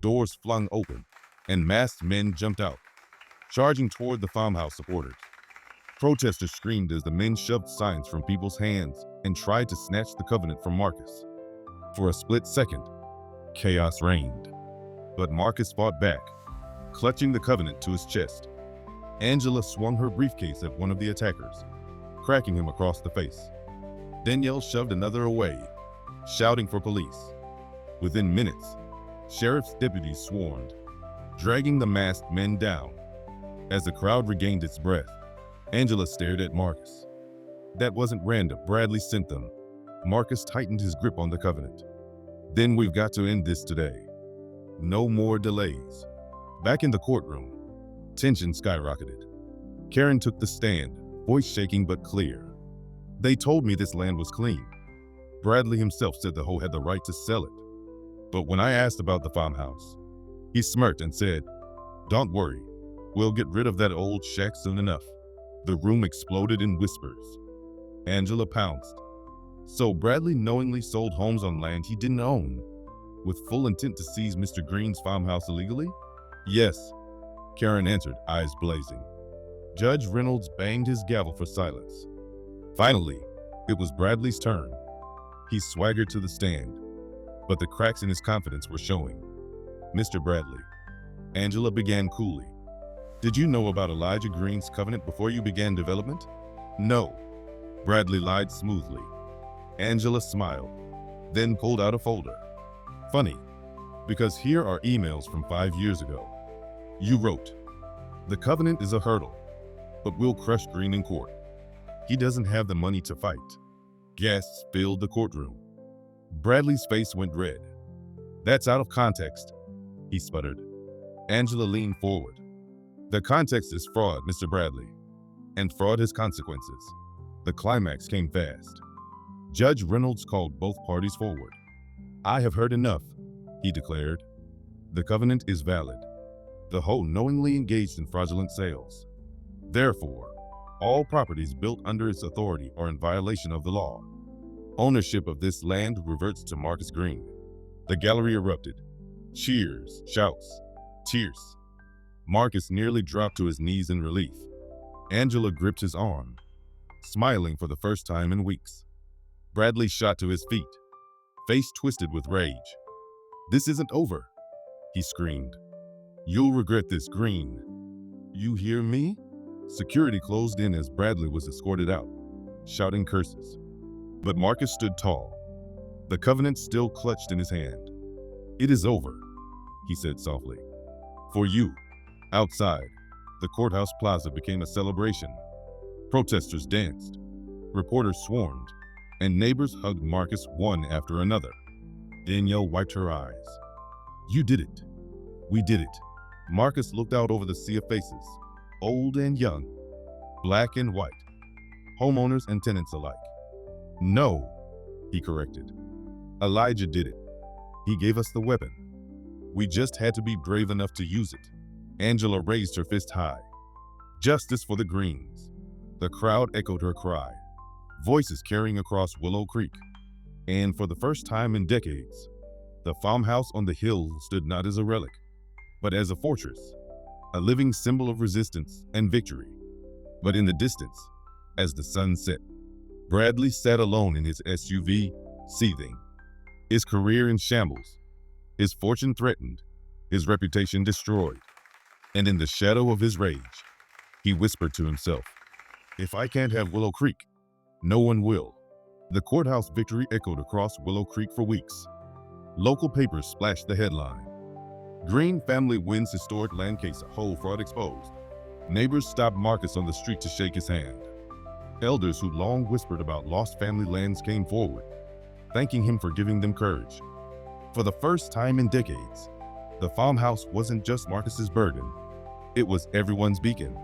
Doors flung open, and masked men jumped out, charging toward the farmhouse supporters. Protesters screamed as the men shoved signs from people's hands and tried to snatch the covenant from Marcus. For a split second, chaos reigned. But Marcus fought back, clutching the covenant to his chest. Angela swung her briefcase at one of the attackers, cracking him across the face. Danielle shoved another away, shouting for police. Within minutes, sheriff's deputies swarmed, dragging the masked men down. As the crowd regained its breath, Angela stared at Marcus. That wasn't random. Bradley sent them. Marcus tightened his grip on the covenant. Then we've got to end this today. No more delays. Back in the courtroom, tension skyrocketed. Karen took the stand, voice shaking but clear. They told me this land was clean. Bradley himself said the hoe had the right to sell it. But when I asked about the farmhouse, he smirked and said, "Don't worry, we'll get rid of that old shack soon enough." The room exploded in whispers. Angela pounced. So Bradley knowingly sold homes on land he didn't own, with full intent to seize Mr. Green's farmhouse illegally? Yes, Karen answered, eyes blazing. Judge Reynolds banged his gavel for silence. Finally, it was Bradley's turn. He swaggered to the stand, but the cracks in his confidence were showing. "Mr. Bradley," Angela began coolly, "did you know about Elijah Green's covenant before you began development?" "No," Bradley lied smoothly. Angela smiled, then pulled out a folder. "Funny, because here are emails from 5 years ago. You wrote, 'The covenant is a hurdle, but we'll crush Green in court. He doesn't have the money to fight.'" Gasps filled the courtroom. Bradley's face went red. "That's out of context," he sputtered. Angela leaned forward. "The context is fraud, Mr. Bradley, and fraud has consequences." The climax came fast. Judge Reynolds called both parties forward. "I have heard enough," he declared. "The covenant is valid. The hoe knowingly engaged in fraudulent sales. Therefore, all properties built under its authority are in violation of the law. Ownership of this land reverts to Marcus Green." The gallery erupted. Cheers, shouts, tears. Marcus nearly dropped to his knees in relief. Angela gripped his arm, smiling for the first time in weeks. Bradley shot to his feet, face twisted with rage. "This isn't over," he screamed. "You'll regret this, Green. You hear me?" Security closed in as Bradley was escorted out, shouting curses. But Marcus stood tall, the covenant still clutched in his hand. "It is over," he said softly. "For you." Outside, the courthouse plaza became a celebration. Protesters danced, reporters swarmed, and neighbors hugged Marcus one after another. Danielle wiped her eyes. "You did it. We did it." Marcus looked out over the sea of faces, old and young, black and white, homeowners and tenants alike. "No," he corrected. "Elijah did it. He gave us the weapon. We just had to be brave enough to use it." Angela raised her fist high. "Justice for the Greens." The crowd echoed her cry, voices carrying across Willow Creek. And for the first time in decades, the farmhouse on the hill stood not as a relic, but as a fortress, a living symbol of resistance and victory. But in the distance, as the sun set, Bradley sat alone in his SUV, seething. His career in shambles, his fortune threatened, his reputation destroyed. And in the shadow of his rage, he whispered to himself, "If I can't have Willow Creek, no one will." The courthouse victory echoed across Willow Creek for weeks. Local papers splashed the headline, "Green family wins historic land case, hoe fraud exposed." Neighbors stopped Marcus on the street to shake his hand. Elders who'd long whispered about lost family lands came forward, thanking him for giving them courage. For the first time in decades, the farmhouse wasn't just Marcus's burden, it was everyone's beacon.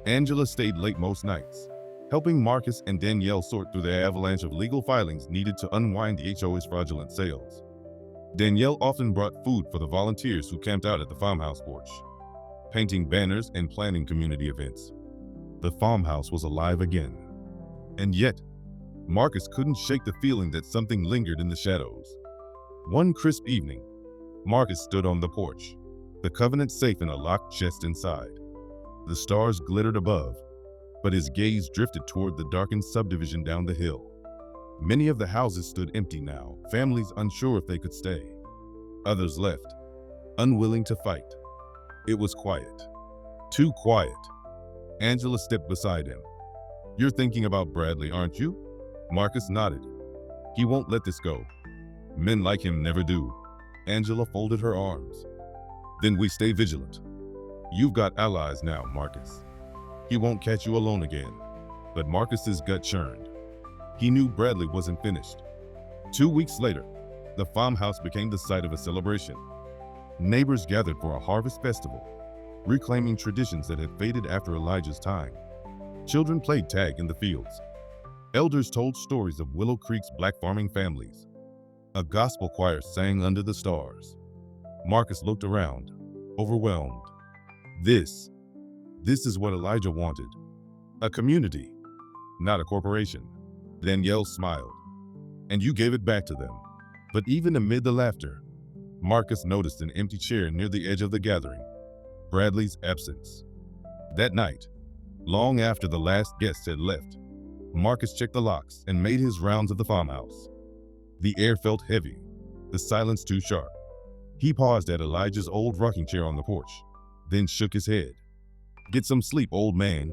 Angela stayed late most nights, helping Marcus and Danielle sort through the avalanche of legal filings needed to unwind the HOA's fraudulent sales. Danielle often brought food for the volunteers who camped out at the farmhouse porch, painting banners and planning community events. The farmhouse was alive again. And yet, Marcus couldn't shake the feeling that something lingered in the shadows. One crisp evening, Marcus stood on the porch, the covenant safe in a locked chest inside. The stars glittered above, but his gaze drifted toward the darkened subdivision down the hill. Many of the houses stood empty now, families unsure if they could stay. Others left, unwilling to fight. It was quiet. Too quiet. Angela stepped beside him. "You're thinking about Bradley, aren't you?" Marcus nodded. "He won't let this go. Men like him never do." Angela folded her arms. "Then we stay vigilant. You've got allies now, Marcus. He won't catch you alone again." But Marcus's gut churned. He knew Bradley wasn't finished. 2 weeks later, the farmhouse became the site of a celebration. Neighbors gathered for a harvest festival, reclaiming traditions that had faded after Elijah's time. Children played tag in the fields. Elders told stories of Willow Creek's black farming families. A gospel choir sang under the stars. Marcus looked around, overwhelmed. This is what Elijah wanted. A community, not a corporation. Danielle smiled. "And you gave it back to them." But even amid the laughter, Marcus noticed an empty chair near the edge of the gathering. Bradley's absence. That night, long after the last guest had left, Marcus checked the locks and made his rounds of the farmhouse. The air felt heavy, the silence too sharp. He paused at Elijah's old rocking chair on the porch, then shook his head. "Get some sleep, old man,"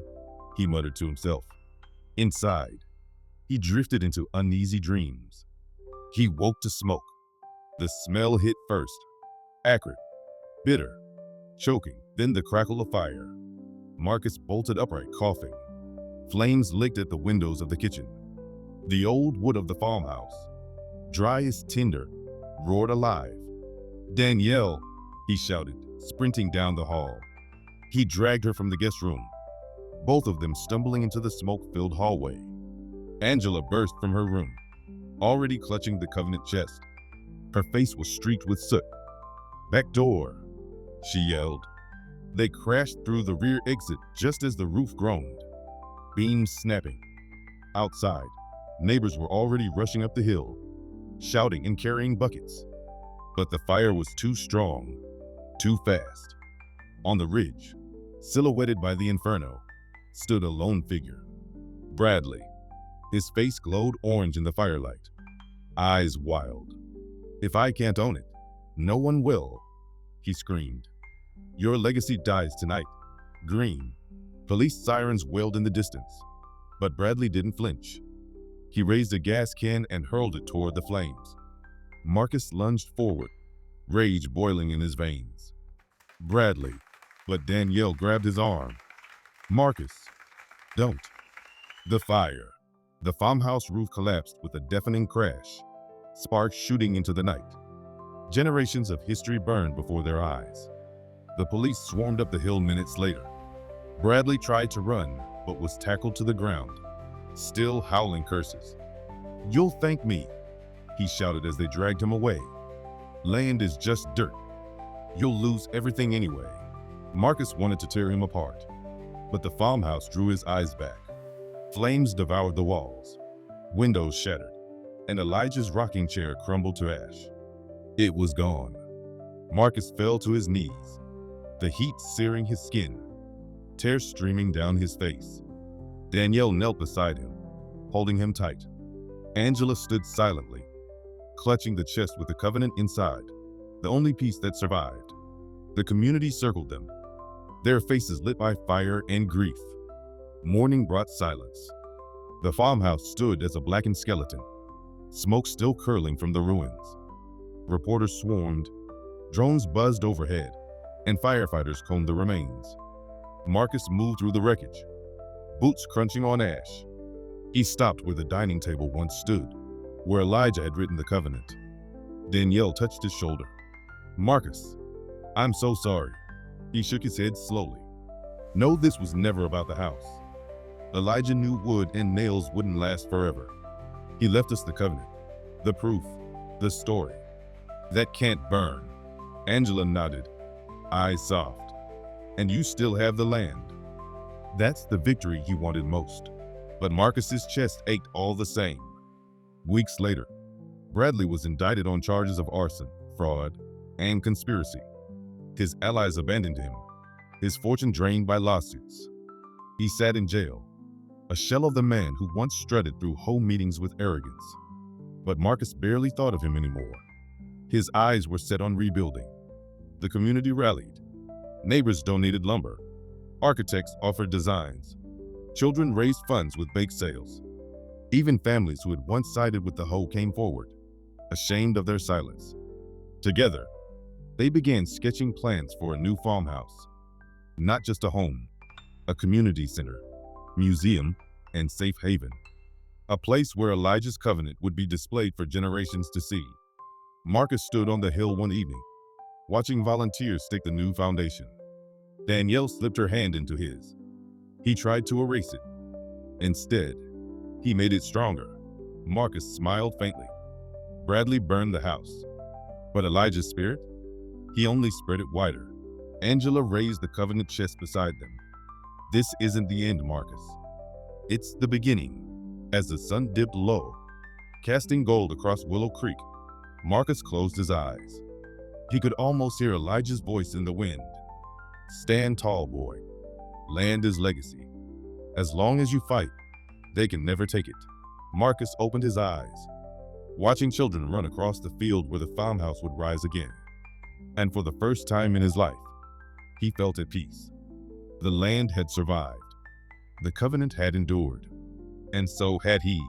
he muttered to himself. Inside, he drifted into uneasy dreams. He woke to smoke. The smell hit first, acrid, bitter, choking, then the crackle of fire. Marcus bolted upright, coughing. Flames licked at the windows of the kitchen. The old wood of the farmhouse, dry as tinder, roared alive. "Danielle," he shouted, sprinting down the hall. He dragged her from the guest room, both of them stumbling into the smoke-filled hallway. Angela burst from her room, already clutching the covenant chest. Her face was streaked with soot. "Back door," she yelled. They crashed through the rear exit just as the roof groaned, beams snapping. Outside, neighbors were already rushing up the hill, shouting and carrying buckets. But the fire was too strong, too fast. On the ridge, silhouetted by the inferno, stood a lone figure. Bradley. His face glowed orange in the firelight, eyes wild. "If I can't own it, no one will," he screamed. "Your legacy dies tonight, Green." Police sirens wailed in the distance, but Bradley didn't flinch. He raised a gas can and hurled it toward the flames. Marcus lunged forward, rage boiling in his veins. "Bradley," but Danielle grabbed his arm. "Marcus, don't." The fire. The farmhouse roof collapsed with a deafening crash, sparks shooting into the night. Generations of history burned before their eyes. The police swarmed up the hill minutes later. Bradley tried to run, but was tackled to the ground, still howling curses. "You'll thank me," he shouted as they dragged him away. "Land is just dirt. You'll lose everything anyway." Marcus wanted to tear him apart, but the farmhouse drew his eyes back. Flames devoured the walls, windows shattered, and Elijah's rocking chair crumbled to ash. It was gone. Marcus fell to his knees, the heat searing his skin, tears streaming down his face. Danielle knelt beside him, holding him tight. Angela stood silently, clutching the chest with the covenant inside, the only piece that survived. The community circled them, their faces lit by fire and grief. Morning brought silence. The farmhouse stood as a blackened skeleton, smoke still curling from the ruins. Reporters swarmed, drones buzzed overhead, and firefighters combed the remains. Marcus moved through the wreckage, boots crunching on ash. He stopped where the dining table once stood, where Elijah had written the covenant. Danielle touched his shoulder. "Marcus, I'm so sorry." He shook his head slowly. "No, this was never about the house. Elijah knew wood and nails wouldn't last forever. He left us the covenant, the proof, the story. That can't burn." Angela nodded, eyes soft. "And you still have the land." That's the victory he wanted most. But Marcus's chest ached all the same. Weeks later, Bradley was indicted on charges of arson, fraud, and conspiracy. His allies abandoned him, his fortune drained by lawsuits. He sat in jail, a shell of the man who once strutted through home meetings with arrogance. But Marcus barely thought of him anymore. His eyes were set on rebuilding. The community rallied. Neighbors donated lumber. Architects offered designs. Children raised funds with bake sales. Even families who had once sided with the hoe came forward, ashamed of their silence. Together, they began sketching plans for a new farmhouse. Not just a home, a community center, museum, and safe haven. A place where Elijah's covenant would be displayed for generations to see. Marcus stood on the hill one evening, watching volunteers stake the new foundation. Danielle slipped her hand into his. He tried to erase it. Instead, he made it stronger. Marcus smiled faintly. Bradley burned the house. But Elijah's spirit? He only spread it wider. Angela raised the covenant chest beside them. This isn't the end, Marcus. It's the beginning. As the sun dipped low, casting gold across Willow Creek, Marcus closed his eyes. He could almost hear Elijah's voice in the wind. Stand tall, boy. Land is legacy. As long as you fight, they can never take it. Marcus opened his eyes, watching children run across the field where the farmhouse would rise again. And for the first time in his life, he felt at peace. The land had survived. The covenant had endured. And so had he.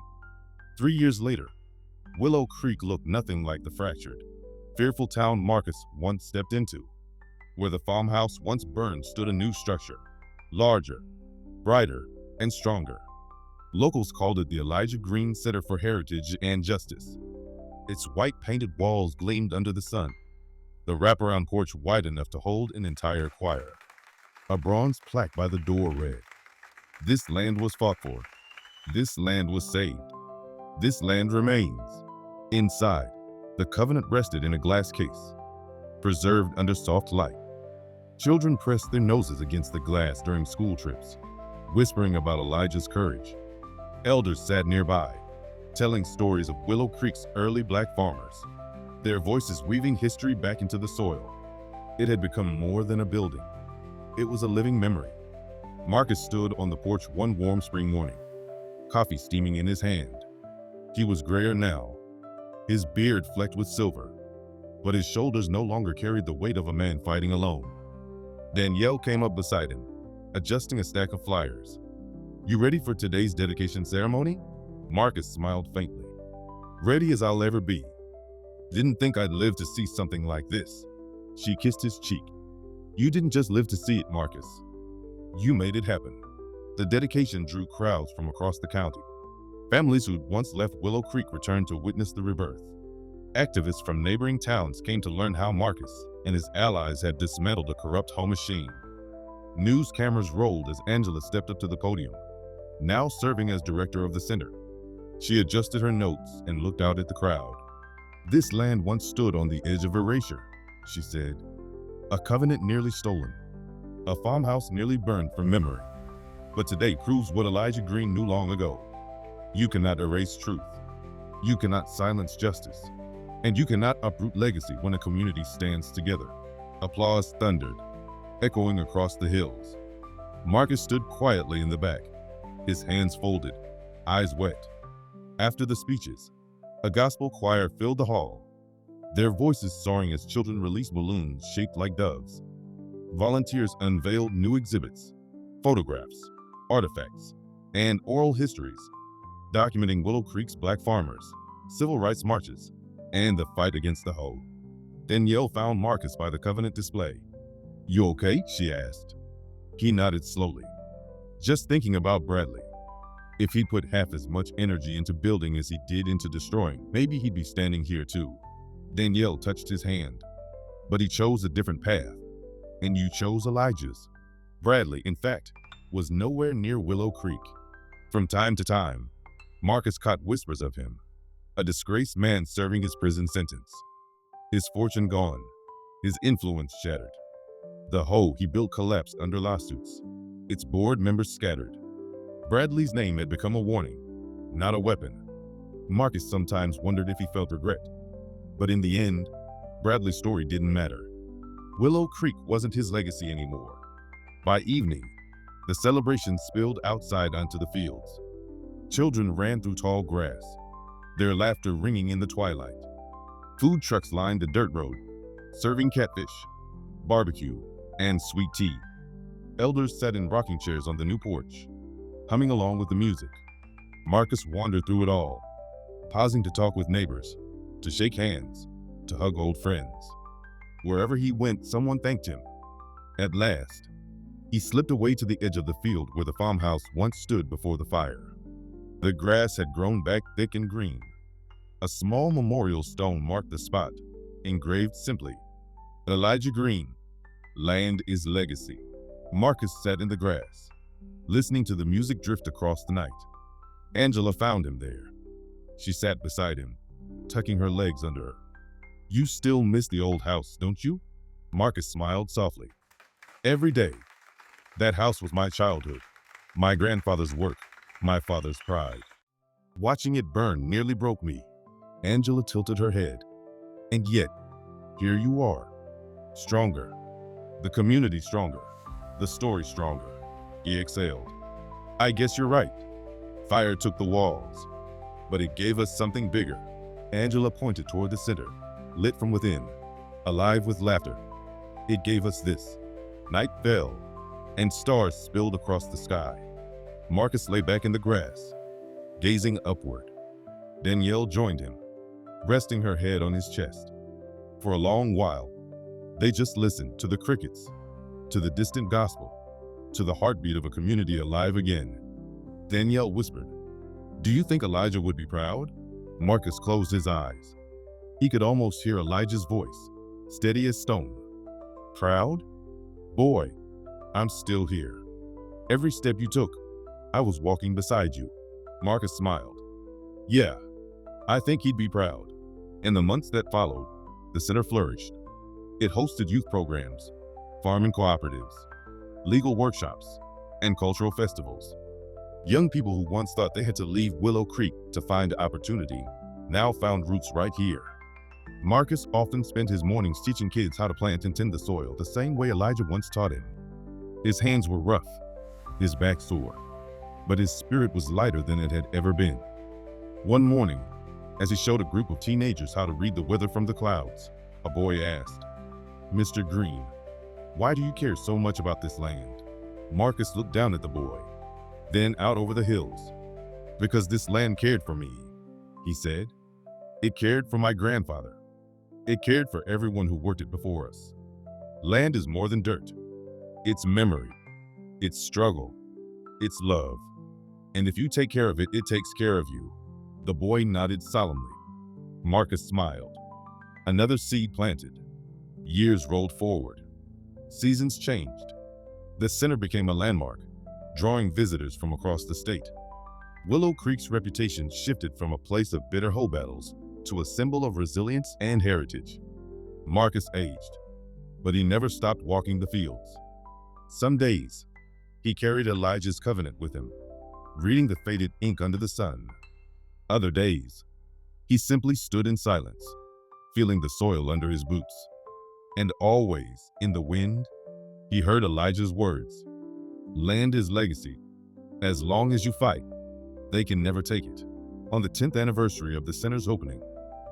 3 years later, Willow Creek looked nothing like the fractured, fearful town Marcus once stepped into. Where the farmhouse once burned stood a new structure, larger, brighter, and stronger. Locals called it the Elijah Green Center for Heritage and Justice. Its white painted walls gleamed under the sun, the wraparound porch wide enough to hold an entire choir. A bronze plaque by the door read, "This land was fought for. This land was saved. This land remains." Inside, the covenant rested in a glass case, preserved under soft light. Children pressed their noses against the glass during school trips, whispering about Elijah's courage. Elders sat nearby, telling stories of Willow Creek's early black farmers, their voices weaving history back into the soil. It had become more than a building. It was a living memory. Marcus stood on the porch one warm spring morning, coffee steaming in his hand. He was grayer now, his beard flecked with silver, but his shoulders no longer carried the weight of a man fighting alone. Danielle came up beside him, adjusting a stack of flyers. "You ready for today's dedication ceremony?" Marcus smiled faintly. "Ready as I'll ever be. Didn't think I'd live to see something like this." She kissed his cheek. "You didn't just live to see it, Marcus. You made it happen." The dedication drew crowds from across the county. Families who'd once left Willow Creek returned to witness the rebirth. Activists from neighboring towns came to learn how Marcus and his allies had dismantled a corrupt home machine. News cameras rolled as Angela stepped up to the podium, now serving as director of the center. She adjusted her notes and looked out at the crowd. "This land once stood on the edge of erasure," she said. "A covenant nearly stolen. A farmhouse nearly burned from memory. But today proves what Elijah Green knew long ago. You cannot erase truth. You cannot silence justice. And you cannot uproot legacy when a community stands together." Applause thundered, echoing across the hills. Marcus stood quietly in the back, his hands folded, eyes wet. After the speeches, a gospel choir filled the hall, their voices soaring as children released balloons shaped like doves. Volunteers unveiled new exhibits, photographs, artifacts, and oral histories, documenting Willow Creek's black farmers, civil rights marches, and the fight against the hoe. Danielle found Marcus by the covenant display. "You okay?" she asked. He nodded slowly. "Just thinking about Bradley. If he'd put half as much energy into building as he did into destroying, maybe he'd be standing here too." Danielle touched his hand. "But he chose a different path. And you chose Elijah's." Bradley, in fact, was nowhere near Willow Creek. From time to time, Marcus caught whispers of him, a disgraced man serving his prison sentence. His fortune gone, his influence shattered. The hoe he built collapsed under lawsuits, its board members scattered. Bradley's name had become a warning, not a weapon. Marcus sometimes wondered if he felt regret. But in the end, Bradley's story didn't matter. Willow Creek wasn't his legacy anymore. By evening, the celebration spilled outside onto the fields. Children ran through tall grass, their laughter ringing in the twilight. Food trucks lined the dirt road, serving catfish, barbecue, and sweet tea. Elders sat in rocking chairs on the new porch, humming along with the music. Marcus wandered through it all, pausing to talk with neighbors, to shake hands, to hug old friends. Wherever he went, someone thanked him. At last, he slipped away to the edge of the field where the farmhouse once stood before the fire. The grass had grown back thick and green. A small memorial stone marked the spot, engraved simply, Elijah Green, land is legacy. Marcus sat in the grass, listening to the music drift across the night. Angela found him there. She sat beside him, tucking her legs under her. You still miss the old house, don't you? Marcus smiled softly. Every day. That house was my childhood, my grandfather's work, my father's pride. Watching it burn nearly broke me. Angela tilted her head. And yet, here you are, stronger. The community stronger, the story stronger. He exhaled. I guess you're right. Fire took the walls, but it gave us something bigger. Angela pointed toward the center, lit from within, alive with laughter. It gave us this. Night fell, and stars spilled across the sky. Marcus lay back in the grass, gazing upward. Danielle joined him, resting her head on his chest. For a long while, they just listened to the crickets, to the distant gospel, to the heartbeat of a community alive again. Danielle whispered, Do you think Elijah would be proud? Marcus closed his eyes. He could almost hear Elijah's voice, steady as stone. Proud? Boy, I'm still here. Every step you took, I was walking beside you. Marcus smiled. Yeah, I think he'd be proud. In the months that followed, the center flourished. It hosted youth programs, farming cooperatives, legal workshops, and cultural festivals. Young people who once thought they had to leave Willow Creek to find opportunity now found roots right here. Marcus often spent his mornings teaching kids how to plant and tend the soil the same way Elijah once taught him. His hands were rough, his back sore, but his spirit was lighter than it had ever been. One morning, as he showed a group of teenagers how to read the weather from the clouds, a boy asked, Mr. Green, why do you care so much about this land? Marcus looked down at the boy, then out over the hills. Because this land cared for me, he said. It cared for my grandfather. It cared for everyone who worked it before us. Land is more than dirt. It's memory, it's struggle, it's love. And if you take care of it, it takes care of you. The boy nodded solemnly. Marcus smiled. Another seed planted. Years rolled forward. Seasons changed. The center became a landmark, drawing visitors from across the state. Willow Creek's reputation shifted from a place of bitter hoe battles to a symbol of resilience and heritage. Marcus aged, but he never stopped walking the fields. Some days, he carried Elijah's covenant with him, reading the faded ink under the sun. Other days, he simply stood in silence, feeling the soil under his boots. And always, in the wind, he heard Elijah's words. Land is legacy. As long as you fight, they can never take it. On the 10th anniversary of the center's opening,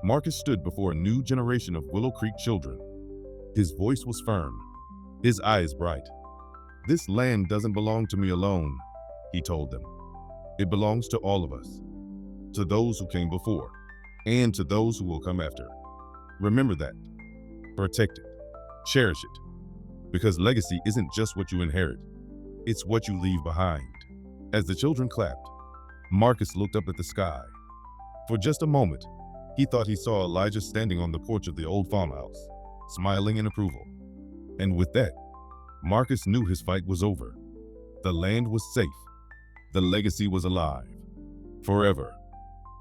Marcus stood before a new generation of Willow Creek children. His voice was firm, his eyes bright. This land doesn't belong to me alone, he told them. It belongs to all of us, to those who came before, and to those who will come after. Remember that. Protect it. Cherish it. Because legacy isn't just what you inherit, it's what you leave behind. As the children clapped, Marcus looked up at the sky. For just a moment, he thought he saw Elijah standing on the porch of the old farmhouse, smiling in approval. And with that, Marcus knew his fight was over. The land was safe. The legacy was alive. Forever.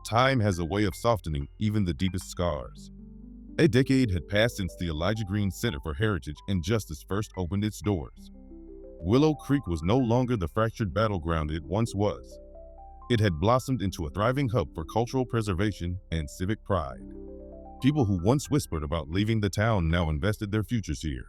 Time has a way of softening even the deepest scars. A decade had passed since the Elijah Green Center for Heritage and Justice first opened its doors. Willow Creek was no longer the fractured battleground it once was. It had blossomed into a thriving hub for cultural preservation and civic pride. People who once whispered about leaving the town now invested their futures here.